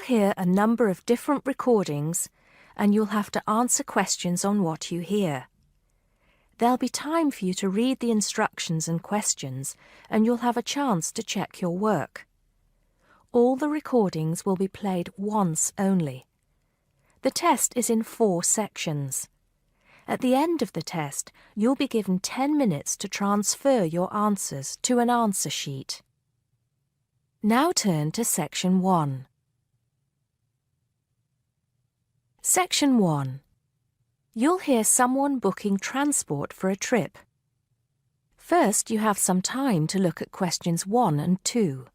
hear a number of different recordings and you'll have to answer questions on what you hear. There'll be time for you to read the instructions and questions, and you'll have a chance to check your work. All the recordings will be played once only. The test is in 4 sections. At the end of the test, you'll be given 10 minutes to transfer your answers to an answer sheet. Now turn to Section 1. Section 1. You'll hear someone booking transport for a trip. First, you have some time to look at questions 1 and 2.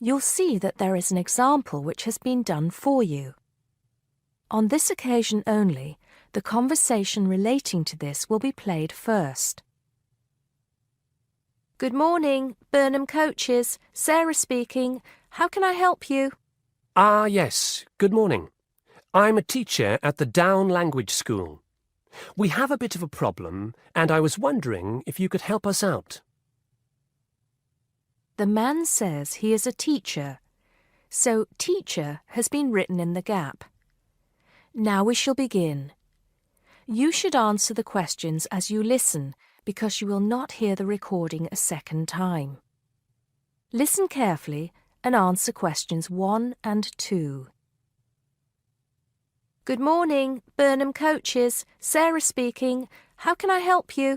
You'll see that there is an example which has been done for you. On this occasion only, the conversation relating to this will be played first. Good morning, Burnham Coaches. Sarah speaking. How can I help you? Yes. Good morning. I'm a teacher at the Down Language School. We have a bit of a problem, and I was wondering if you could help us out. The man says he is a teacher, so teacher has been written in the gap. Now we shall begin. You should answer the questions as you listen, because you will not hear the recording a second time. Listen carefully and answer questions 1 and 2. Good morning, Burnham Coaches. Sarah speaking. How can I help you?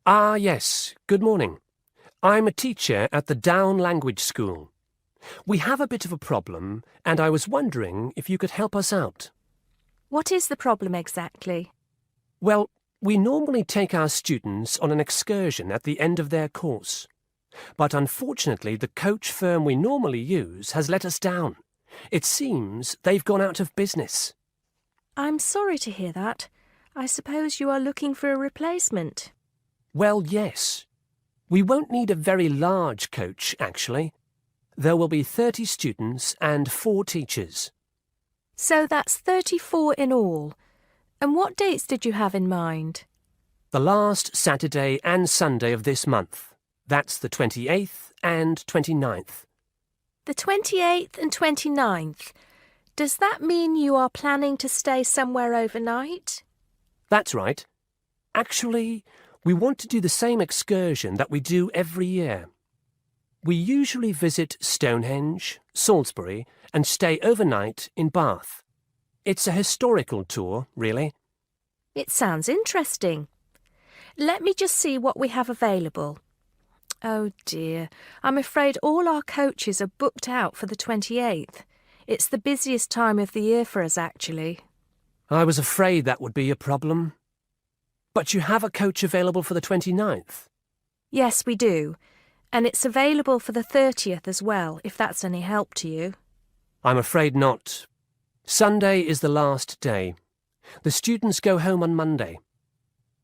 Yes. Good morning. I'm a teacher at the Down Language School. We have a bit of a problem, and I was wondering if you could help us out. What is the problem exactly? Well, we normally take our students on an excursion at the end of their course. But unfortunately, the coach firm we normally use has let us down. It seems they've gone out of business. I'm sorry to hear that. I suppose you are looking for a replacement. Well, yes. We won't need a very large coach, actually. There will be 30 students and 4 teachers. So that's 34 in all. And what dates did you have in mind? The last Saturday and Sunday of this month. That's the 28th and 29th. The 28th and 29th. Does that mean you are planning to stay somewhere overnight? That's right. Actually, we want to do the same excursion that we do every year. We usually visit Stonehenge, Salisbury, and stay overnight in Bath. It's a historical tour, really. It sounds interesting. Let me just see what we have available. Oh dear, I'm afraid all our coaches are booked out for the 28th. It's the busiest time of the year for us, actually. I was afraid that would be a problem. But you have a coach available for the 29th? Yes, we do. And it's available for the 30th as well, if that's any help to you. I'm afraid not. Sunday is the last day. The students go home on Monday.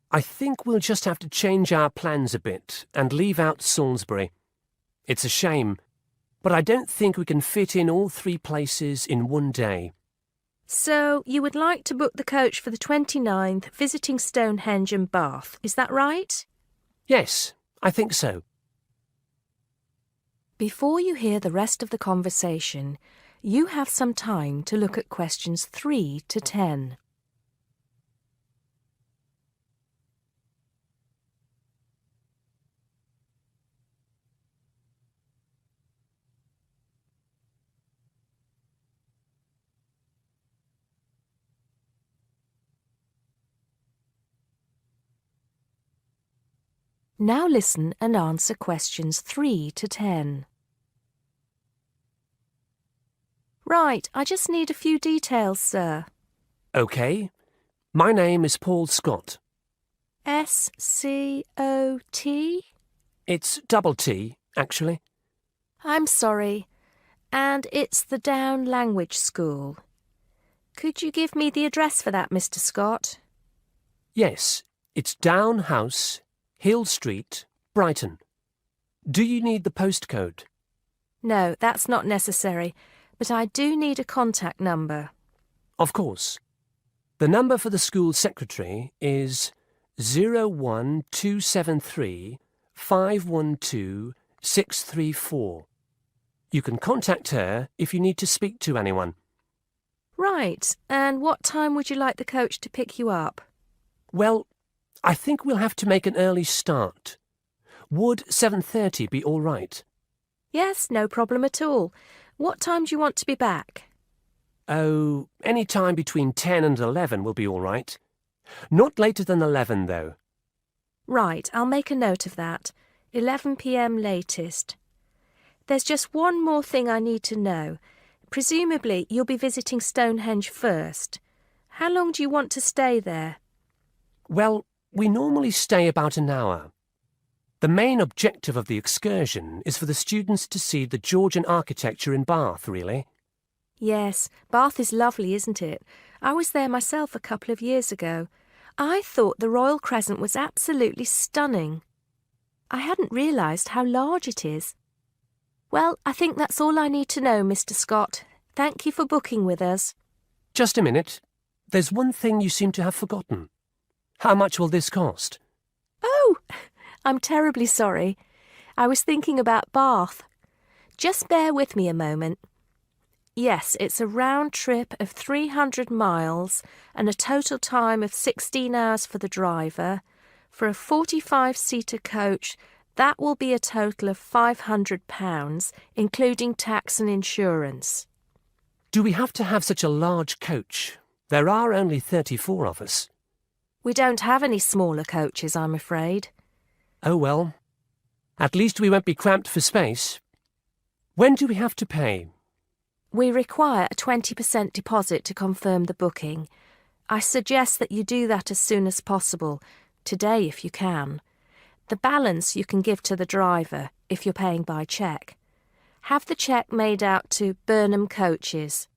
I think we'll just have to change our plans a bit and leave out Salisbury. It's a shame, but I don't think we can fit in all 3 places in one day. So, you would like to book the coach for the 29th, visiting Stonehenge and Bath, is that right? Yes, I think so. Before you hear the rest of the conversation, you have some time to look at questions 3 to 10. Now listen and answer questions 3 to 10. Right, I just need a few details, sir. OK. My name is Paul Scott. S-C-O-T? It's double T, actually. I'm sorry. And it's the Down Language School. Could you give me the address for that, Mr. Scott? Yes, it's Down House, Hill Street, Brighton. Do you need the postcode? No, that's not necessary, but I do need a contact number. Of course. The number for the school secretary is 01273 512 634. You can contact her if you need to speak to anyone. Right, and what time would you like the coach to pick you up? Well, I think we'll have to make an early start. Would 7:30 be all right? Yes, no problem at all. What time do you want to be back? Oh, any time between 10 and 11 will be all right. Not later than 11, though. Right, I'll make a note of that. 11 p.m. latest. There's just one more thing I need to know. Presumably, you'll be visiting Stonehenge first. How long do you want to stay there? Well, we normally stay about an hour. The main objective of the excursion is for the students to see the Georgian architecture in Bath, really. Yes, Bath is lovely, isn't it? I was there myself a couple of years ago. I thought the Royal Crescent was absolutely stunning. I hadn't realised how large it is. Well, I think that's all I need to know, Mr. Scott. Thank you for booking with us. Just a minute. There's one thing you seem to have forgotten. How much will this cost? Oh, I'm terribly sorry. I was thinking about Bath. Just bear with me a moment. Yes, it's a round trip of 300 miles and a total time of 16 hours for the driver. For a 45-seater coach, that will be a total of £500, including tax and insurance. Do we have to have such a large coach? There are only 34 of us. We don't have any smaller coaches, I'm afraid. Oh well. At least we won't be cramped for space. When do we have to pay? We require a 20% deposit to confirm the booking. I suggest that you do that as soon as possible, today if you can. The balance you can give to the driver if you're paying by cheque. Have the cheque made out to Burnham Coaches.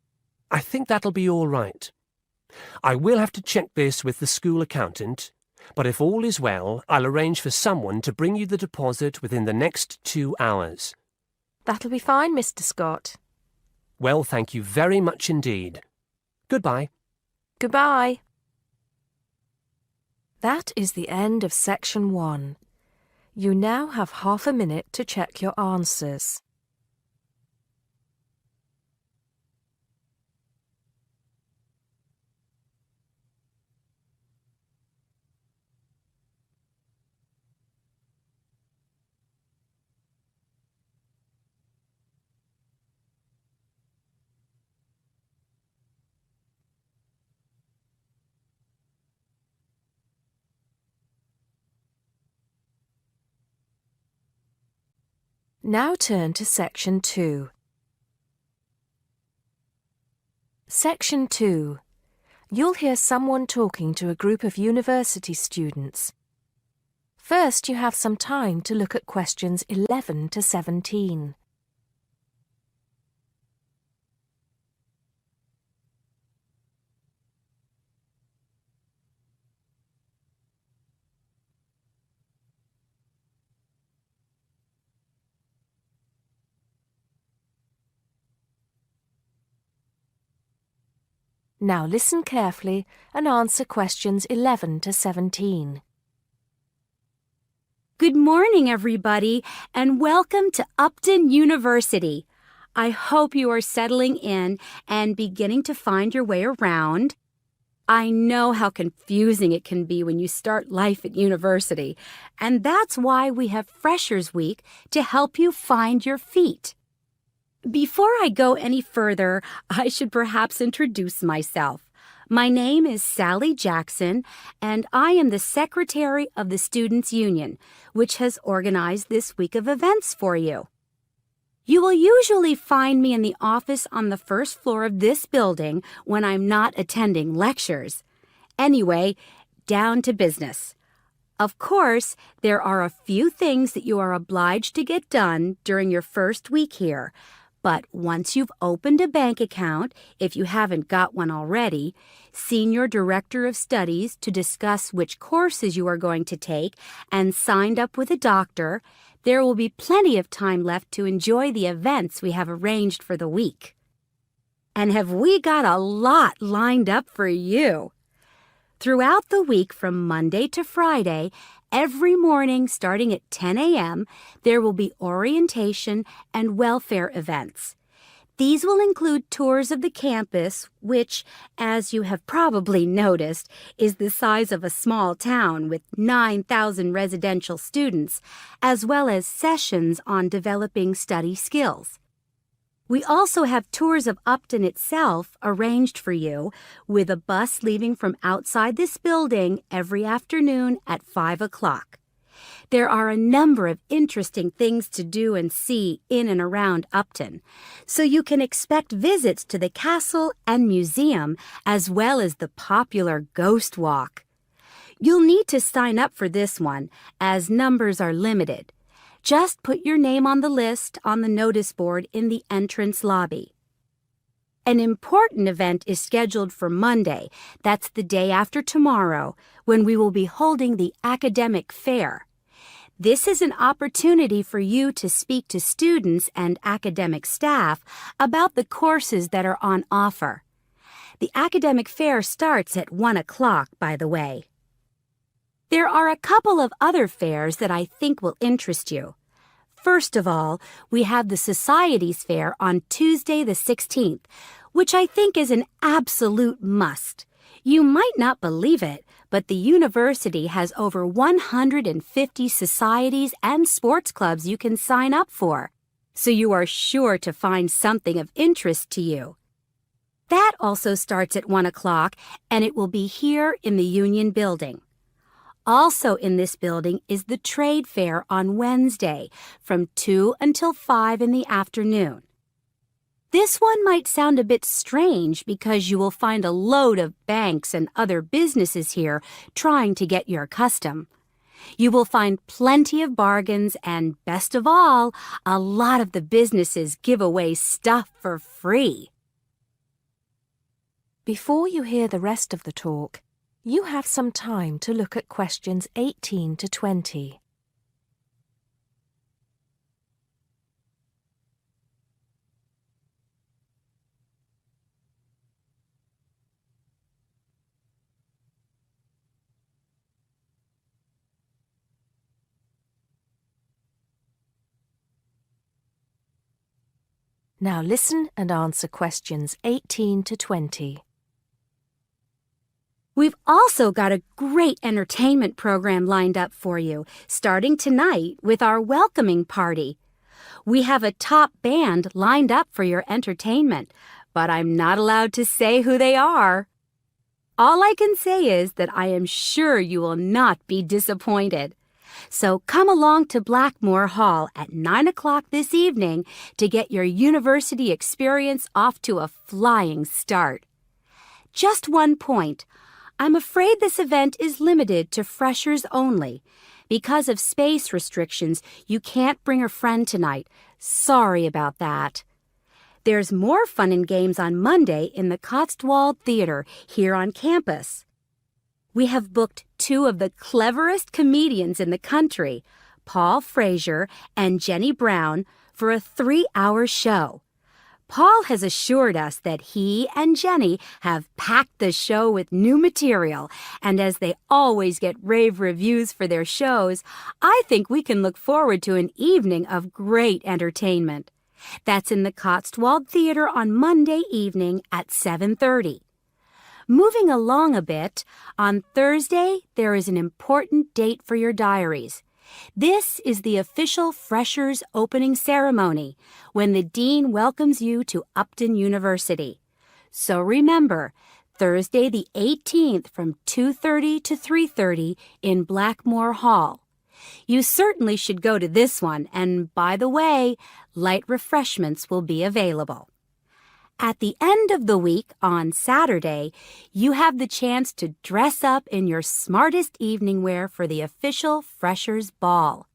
I think that'll be all right. I will have to check this with the school accountant, but if all is well, I'll arrange for someone to bring you the deposit within the next 2 hours. That'll be fine, Mr. Scott. Well, thank you very much indeed. Goodbye. Goodbye. That is the end of section 1. You now have half a minute to check your answers. Now turn to Section 2. Section 2. You'll hear someone talking to a group of university students. First, you have some time to look at questions 11 to 17. Now listen carefully and answer questions 11 to 17. Good morning, everybody, and welcome to Upton University. I hope you are settling in and beginning to find your way around. I know how confusing it can be when you start life at university, and that's why we have Freshers Week to help you find your feet. Before I go any further, I should perhaps introduce myself. My name is Sally Jackson, and I am the Secretary of the Students' Union, which has organized this week of events for you. You will usually find me in the office on the first floor of this building when I'm not attending lectures. Anyway, down to business. Of course, there are a few things that you are obliged to get done during your first week here. But once you've opened a bank account, if you haven't got one already, seen your director of studies to discuss which courses you are going to take, and signed up with a doctor, There will be plenty of time left to enjoy the events we have arranged for the week. And have we got a lot lined up for you? Throughout the week from Monday to Friday, every morning starting at 10 a.m., there will be orientation and welfare events. These will include tours of the campus, which, as you have probably noticed, is the size of a small town with 9,000 residential students, as well as sessions on developing study skills. We also have tours of Upton itself arranged for you, with a bus leaving from outside this building every afternoon at 5 o'clock. There are a number of interesting things to do and see in and around Upton, so you can expect visits to the castle and museum as well as the popular Ghost Walk. You'll need to sign up for this one, as numbers are limited. Just put your name on the list on the notice board in the entrance lobby. An important event is scheduled for Monday, that's the day after tomorrow, when we will be holding the academic fair. This is an opportunity for you to speak to students and academic staff about the courses that are on offer. The academic fair starts at 1 o'clock, by the way. There are a couple of other fairs that I think will interest you. First of all, we have the Societies Fair on Tuesday the 16th, which I think is an absolute must. You might not believe it, but the university has over 150 societies and sports clubs you can sign up for, so you are sure to find something of interest to you. That also starts at 1 o'clock, and it will be here in the Union Building. Also in this building is the Trade Fair on Wednesday from 2 until 5 in the afternoon. This one might sound a bit strange because you will find a load of banks and other businesses here trying to get your custom. You will find plenty of bargains and, best of all, a lot of the businesses give away stuff for free. Before you hear the rest of the talk, you have some time to look at questions 18 to 20. Now listen and answer questions 18 to 20. We've also got a great entertainment program lined up for you, starting tonight with our welcoming party. We have a top band lined up for your entertainment, but I'm not allowed to say who they are. All I can say is that I am sure you will not be disappointed. So come along to Blackmore Hall at 9 o'clock this evening to get your university experience off to a flying start. Just one point. I'm afraid this event is limited to freshers only. Because of space restrictions, you can't bring a friend tonight. Sorry about that. There's more fun and games on Monday in the Cotswold Theater here on campus. We have booked two of the cleverest comedians in the country, Paul Frazier and Jenny Brown, for a 3-hour show. Paul has assured us that he and Jenny have packed the show with new material, and as they always get rave reviews for their shows, I think we can look forward to an evening of great entertainment. That's in the Cotswold Theater on Monday evening at 7:30. Moving along a bit, on Thursday there is an important date for your diaries. This is the official Freshers Opening Ceremony, when the Dean welcomes you to Upton University. So remember, Thursday the 18th from 2:30 to 3:30 in Blackmore Hall. You certainly should go to this one, and by the way, light refreshments will be available. At the end of the week, on Saturday, you have the chance to dress up in your smartest evening wear for the official Freshers' Ball.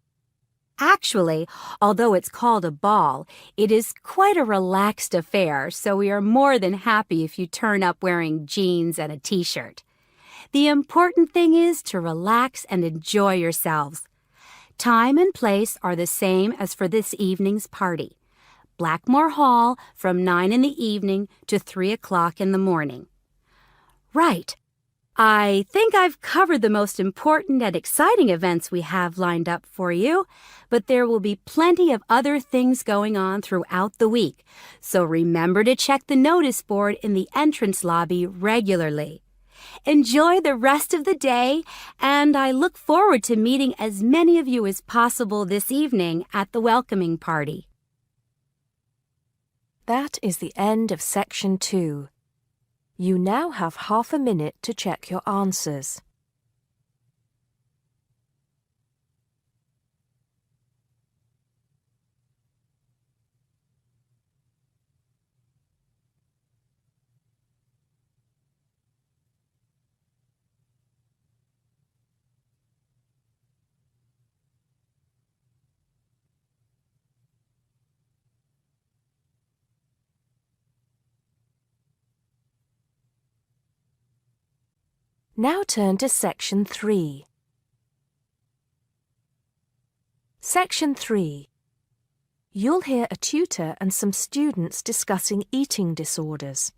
Actually, although it's called a ball, it is quite a relaxed affair, so we are more than happy if you turn up wearing jeans and a t-shirt. The important thing is to relax and enjoy yourselves. Time and place are the same as for this evening's party. Blackmore Hall from 9 in the evening to 3 o'clock in the morning. Right. I think I've covered the most important and exciting events we have lined up for you, but there will be plenty of other things going on throughout the week, so remember to check the notice board in the entrance lobby regularly. Enjoy the rest of the day, and I look forward to meeting as many of you as possible this evening at the welcoming party. That is the end of Section 2. You now have half a minute to check your answers. Now turn to Section 3. Section 3. You'll hear a tutor and some students discussing eating disorders.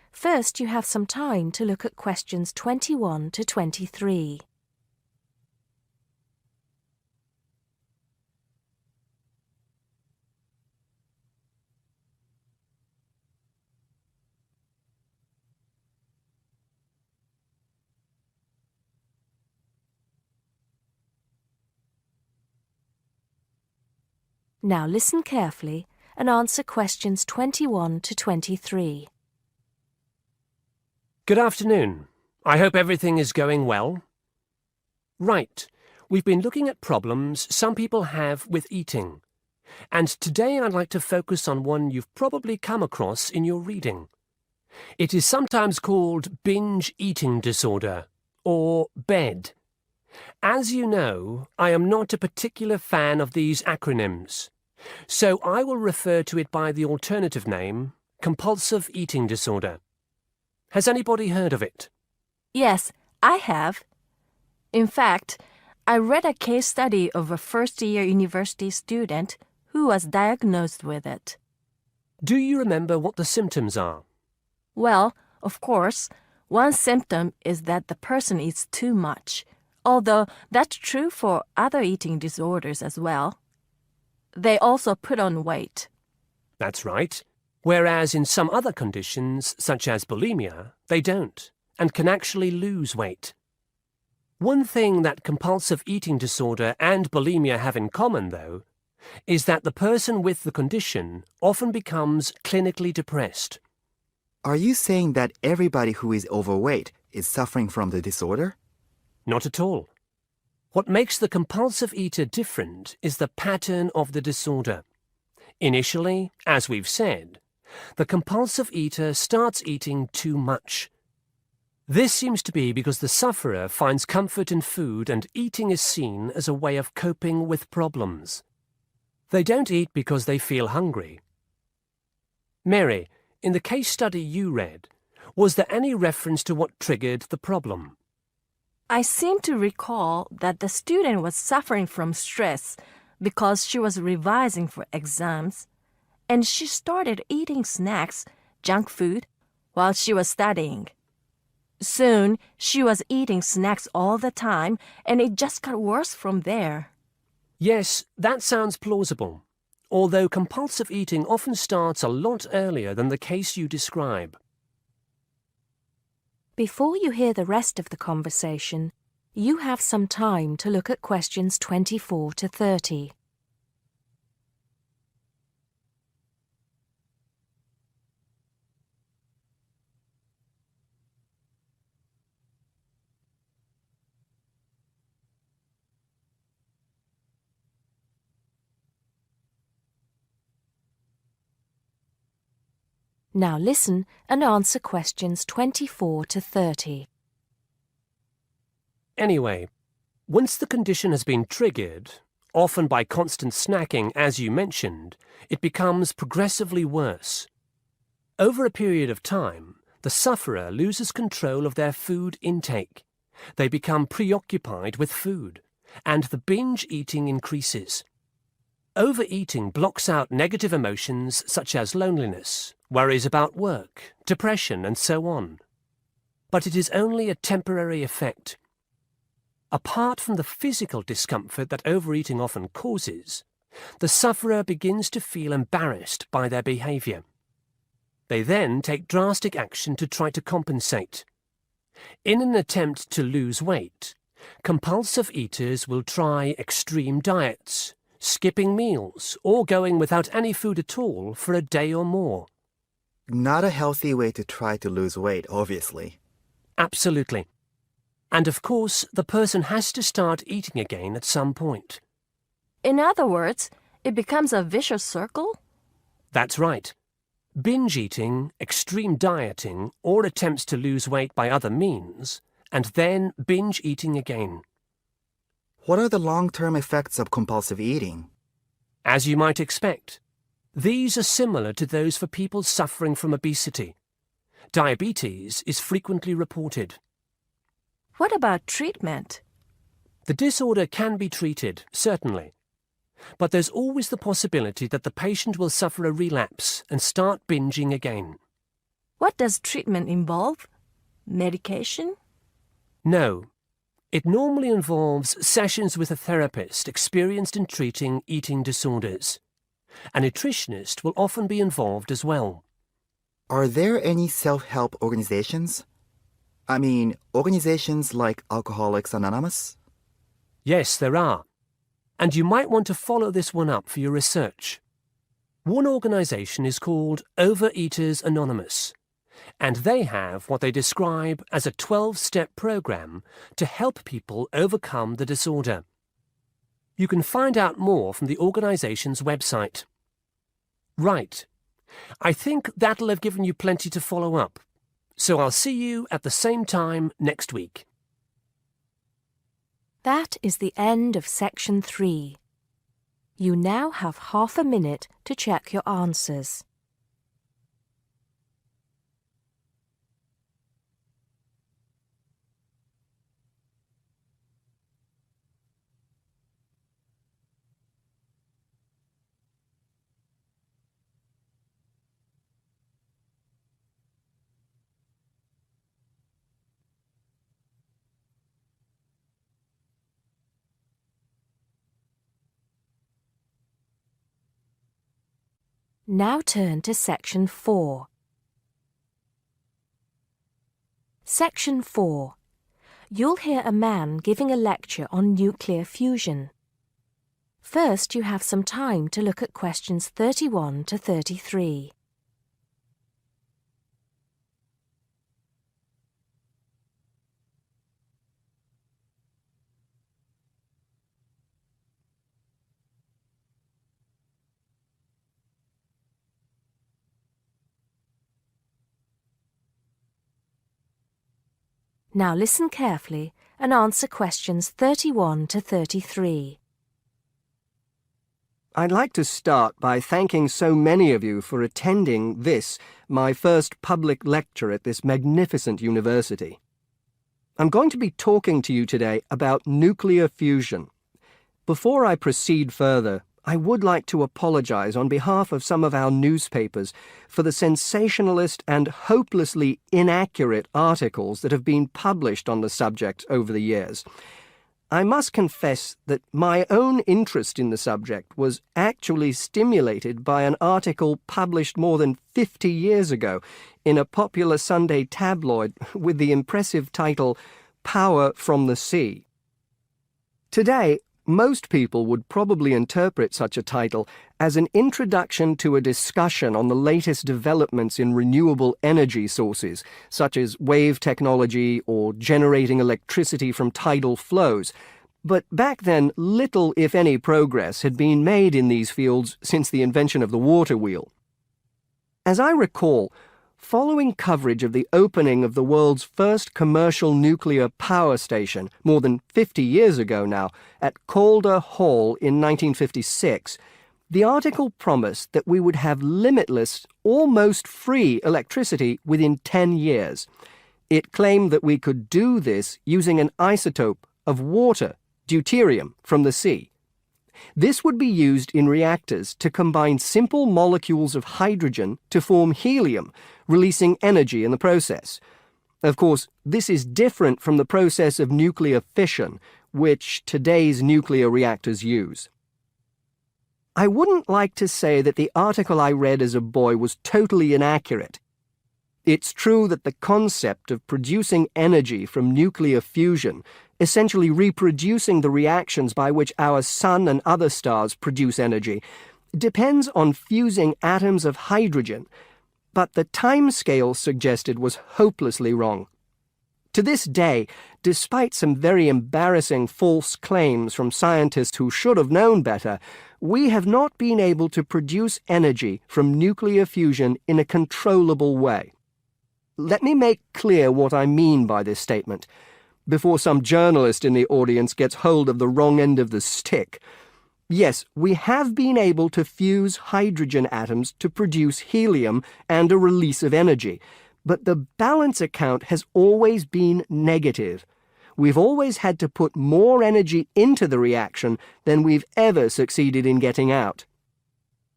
First, you have some time to look at questions 21 to 23. Now listen carefully and answer questions 21 to 23. Good afternoon. I hope everything is going well. Right, we've been looking at problems some people have with eating. And today I'd like to focus on one you've probably come across in your reading. It is sometimes called binge eating disorder, or BED. As you know, I am not a particular fan of these acronyms, so I will refer to it by the alternative name, compulsive eating disorder. Has anybody heard of it? Yes, I have. In fact, I read a case study of a first-year university student who was diagnosed with it. Do you remember what the symptoms are? Well, of course, one symptom is that the person eats too much, although that's true for other eating disorders as well. They also put on weight. That's right. Whereas in some other conditions, such as bulimia, they don't, and can actually lose weight. One thing that compulsive eating disorder and bulimia have in common, though, is that the person with the condition often becomes clinically depressed. Are you saying that everybody who is overweight is suffering from the disorder? Not at all. What makes the compulsive eater different is the pattern of the disorder. Initially, as we've said, the compulsive eater starts eating too much. This seems to be because the sufferer finds comfort in food and eating is seen as a way of coping with problems. They don't eat because they feel hungry. Mary, in the case study you read, was there any reference to what triggered the problem? I seem to recall that the student was suffering from stress because she was revising for exams, and she started eating snacks, junk food, while she was studying. Soon, she was eating snacks all the time, and it just got worse from there. Yes, that sounds plausible, although compulsive eating often starts a lot earlier than the case you describe. Before you hear the rest of the conversation, you have some time to look at questions 24 to 30. Now listen and answer questions 24 to 30. Anyway, once the condition has been triggered, often by constant snacking as you mentioned, it becomes progressively worse. Over a period of time, the sufferer loses control of their food intake. They become preoccupied with food, and the binge eating increases. Overeating blocks out negative emotions such as loneliness, worries about work, depression, and so on. But it is only a temporary effect. Apart from the physical discomfort that overeating often causes, the sufferer begins to feel embarrassed by their behavior. They then take drastic action to try to compensate. In an attempt to lose weight, compulsive eaters will try extreme diets, skipping meals, or going without any food at all for a day or more. Not a healthy way to try to lose weight, obviously. Absolutely. And of course, the person has to start eating again at some point. In other words, it becomes a vicious circle? That's right. Binge eating, extreme dieting, or attempts to lose weight by other means, and then binge eating again. What are the long-term effects of compulsive eating? As you might expect, these are similar to those for people suffering from obesity. Diabetes is frequently reported. What about treatment? The disorder can be treated, certainly. But there's always the possibility that the patient will suffer a relapse and start binging again. What does treatment involve? Medication? No. It normally involves sessions with a therapist experienced in treating eating disorders. A nutritionist will often be involved as well. Are there any self-help organizations? I mean, organizations like Alcoholics Anonymous? Yes, there are. And you might want to follow this one up for your research. One organization is called Overeaters Anonymous, and they have what they describe as a 12-step program to help people overcome the disorder. You can find out more from the organization's website. Right. I think that'll have given you plenty to follow up. So I'll see you at the same time next week. That is the end of section 3. You now have half a minute to check your answers. Now turn to section 4. Section 4. You'll hear a man giving a lecture on nuclear fusion. First, you have some time to look at questions 31 to 33. Now listen carefully and answer questions 31 to 33. I'd like to start by thanking so many of you for attending this, my first public lecture at this magnificent university. I'm going to be talking to you today about nuclear fusion. Before I proceed further, I would like to apologize on behalf of some of our newspapers for the sensationalist and hopelessly inaccurate articles that have been published on the subject over the years. I must confess that my own interest in the subject was actually stimulated by an article published more than 50 years ago in a popular Sunday tabloid with the impressive title, Power from the Sea. Today, most people would probably interpret such a title as an introduction to a discussion on the latest developments in renewable energy sources, such as wave technology or generating electricity from tidal flows. But back then, little, if any, progress had been made in these fields since the invention of the water wheel. As I recall, following coverage of the opening of the world's first commercial nuclear power station, more than 50 years ago now, at Calder Hall in 1956, the article promised that we would have limitless, almost free electricity within 10 years. It claimed that we could do this using an isotope of water deuterium from the sea. This would be used in reactors to combine simple molecules of hydrogen to form helium, releasing energy in the process. Of course, this is different from the process of nuclear fission, which today's nuclear reactors use. I wouldn't like to say that the article I read as a boy was totally inaccurate. It's true that the concept of producing energy from nuclear fusion, essentially reproducing the reactions by which our sun and other stars produce energy, depends on fusing atoms of hydrogen, but the timescale suggested was hopelessly wrong. To this day, despite some very embarrassing false claims from scientists who should have known better, we have not been able to produce energy from nuclear fusion in a controllable way. Let me make clear what I mean by this statement, before some journalist in the audience gets hold of the wrong end of the stick. Yes, we have been able to fuse hydrogen atoms to produce helium and a release of energy, but the balance account has always been negative. We've always had to put more energy into the reaction than we've ever succeeded in getting out.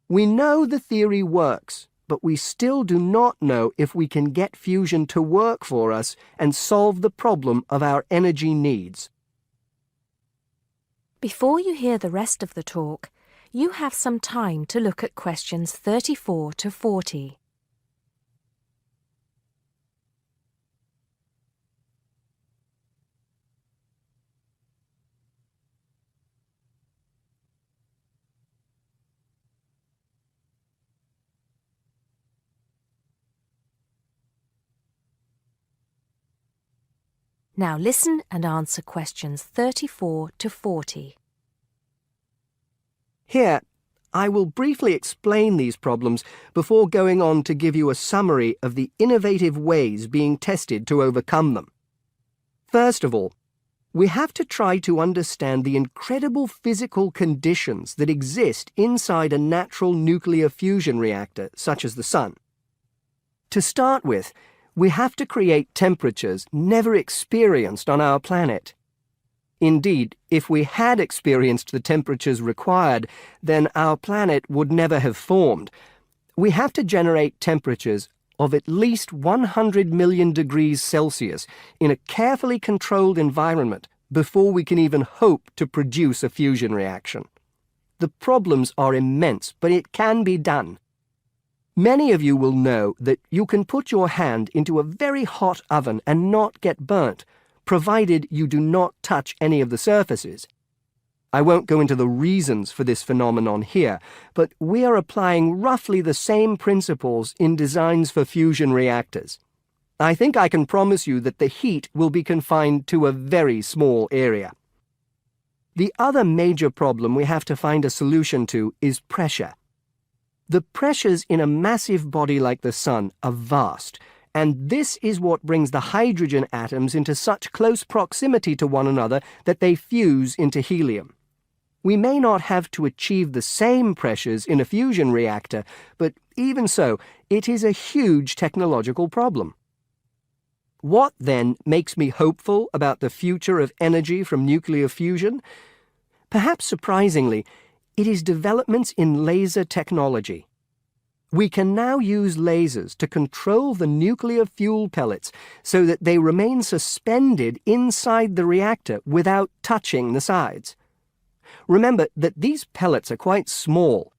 We know the theory works, but we still do not know if we can get fusion to work for us and solve the problem of our energy needs. Before you hear the rest of the talk, you have some time to look at questions 34 to 40. Now listen and answer questions 34 to 40. Here, I will briefly explain these problems before going on to give you a summary of the innovative ways being tested to overcome them. First of all, we have to try to understand the incredible physical conditions that exist inside a natural nuclear fusion reactor, such as the Sun. To start with, we have to create temperatures never experienced on our planet. Indeed, if we had experienced the temperatures required, then our planet would never have formed. We have to generate temperatures of at least 100 million degrees Celsius in a carefully controlled environment before we can even hope to produce a fusion reaction. The problems are immense, but it can be done. Many of you will know that you can put your hand into a very hot oven and not get burnt, provided you do not touch any of the surfaces. I won't go into the reasons for this phenomenon here, but we are applying roughly the same principles in designs for fusion reactors. I think I can promise you that the heat will be confined to a very small area. The other major problem we have to find a solution to is pressure. The pressures in a massive body like the Sun are vast, and this is what brings the hydrogen atoms into such close proximity to one another that they fuse into helium. We may not have to achieve the same pressures in a fusion reactor, but even so, it is a huge technological problem. What, then, makes me hopeful about the future of energy from nuclear fusion? Perhaps surprisingly, it is developments in laser technology. We can now use lasers to control the nuclear fuel pellets so that they remain suspended inside the reactor without touching the sides. Remember that these pellets are quite small,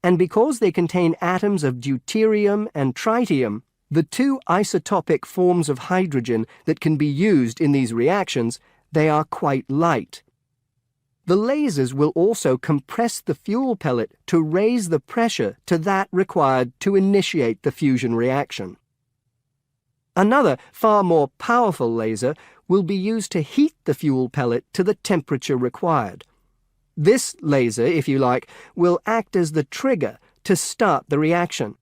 and because they contain atoms of deuterium and tritium, the two isotopic forms of hydrogen that can be used in these reactions, they are quite light. The lasers will also compress the fuel pellet to raise the pressure to that required to initiate the fusion reaction. Another, far more powerful laser will be used to heat the fuel pellet to the temperature required. This laser, if you like, will act as the trigger to start the reaction.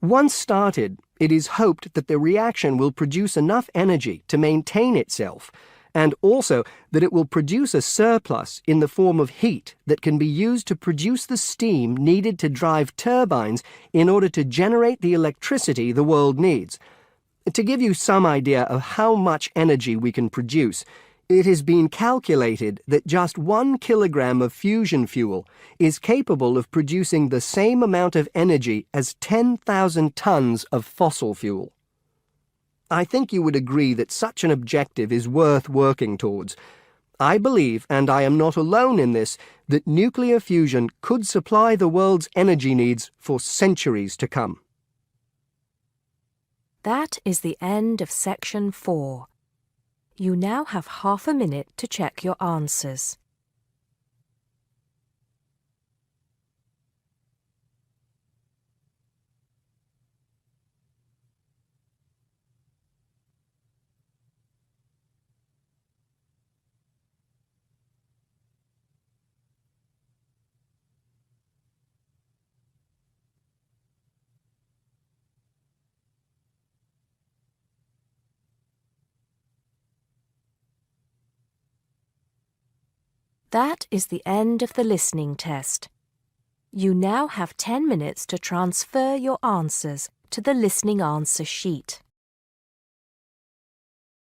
Once started, it is hoped that the reaction will produce enough energy to maintain itself, and also that it will produce a surplus in the form of heat that can be used to produce the steam needed to drive turbines in order to generate the electricity the world needs. To give you some idea of how much energy we can produce, It has been calculated that just 1 kilogram of fusion fuel is capable of producing the same amount of energy as 10,000 tons of fossil fuel. I think you would agree that such an objective is worth working towards. I believe, and I am not alone in this, that nuclear fusion could supply the world's energy needs for centuries to come. That is the end of section 4. You now have half a minute to check your answers. That is the end of the listening test. You now have 10 minutes to transfer your answers to the listening answer sheet.